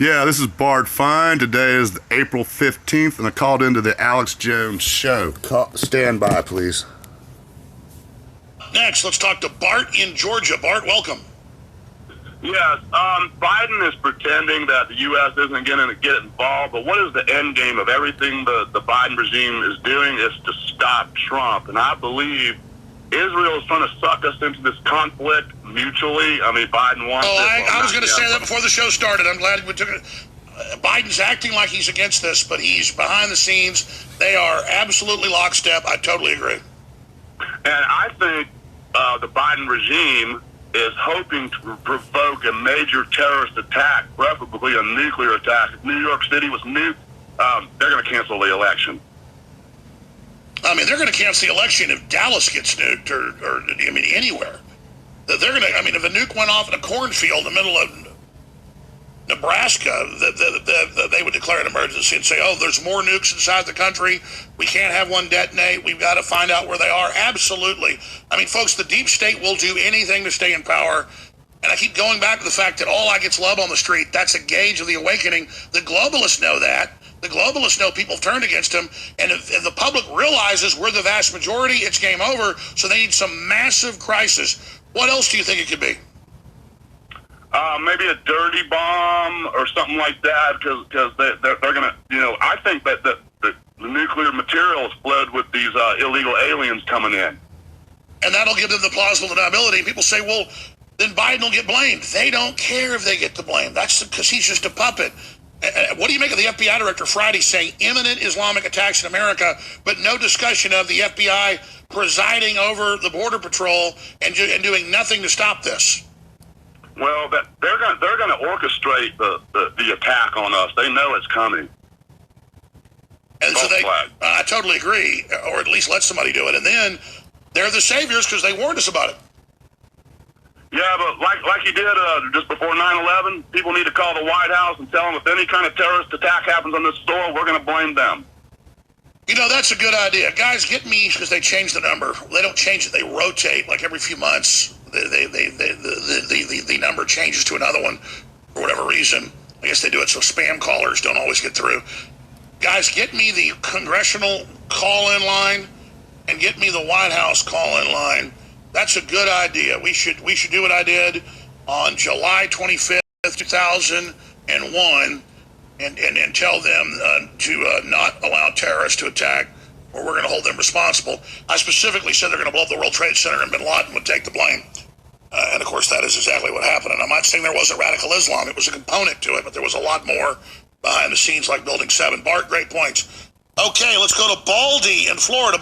Yeah, this is Bart Fine. Today is April 15th, and I called into the Alex Jones Show. Stand by, please. Next, let's talk to Bart in Georgia. Bart, welcome. Yes, Biden is pretending that the U.S. isn't going to get involved, but what is the end game of everything the Biden regime is doing is to stop Trump. And I believe Israel is trying to suck us into this conflict mutually. I mean, Biden wants I was going to say that before the show started. I'm glad we took it. Biden's acting like he's against this, but he's behind the scenes. They are absolutely lockstep. I totally agree. And I think the Biden regime is hoping to provoke a major terrorist attack, preferably a nuclear attack. If New York City was nuked, they're going to cancel the election. I mean, they're going to cancel the election if Dallas gets nuked or I mean, anywhere. They're going to, I mean, if a nuke went off in a cornfield in the middle of Nebraska, they would declare an emergency and say, oh, there's more nukes inside the country. We can't have one detonate. We've got to find out where they are. Absolutely. I mean, folks, the deep state will do anything to stay in power. And I keep going back to the fact that all I get's love on the street. That's a gauge of the awakening. The globalists know that. The globalists know people turned against them. And if the public realizes we're the vast majority, it's game over. So they need some massive crisis. What else do you think it could be? Maybe a dirty bomb or something like that, because they're going to, I think that the nuclear material is flooded with these illegal aliens coming in. And that'll give them the plausible deniability. And people say, well, then Biden will get blamed. They don't care if they get the blame. That's because he's just a puppet. What do you make of the FBI director Friday saying imminent Islamic attacks in America, but no discussion of the FBI presiding over the Border Patrol and doing nothing to stop this? Well, they're going to orchestrate the attack on us. They know it's coming. And so I totally agree, or at least let somebody do it. And then they're the saviors because they warned us about it. Yeah, but like you did just before 9/11, people need to call the White House and tell them if any kind of terrorist attack happens on this store, we're going to blame them. That's a good idea. Guys, get me, because they change the number. They don't change it. They rotate like every few months. The number changes to another one for whatever reason. I guess they do it so spam callers don't always get through. Guys, get me the congressional call-in line and get me the White House call-in line. That's a good idea. We should do what I did on July 25th, 2001, and tell them to not allow terrorists to attack, or we're going to hold them responsible. I specifically said they're going to blow up the World Trade Center and bin Laden would take the blame. And of course, that is exactly what happened. And I'm not saying there wasn't radical Islam. It was a component to it, but there was a lot more behind the scenes, like Building 7. Bart, great points. Okay, let's go to Baldy in Florida.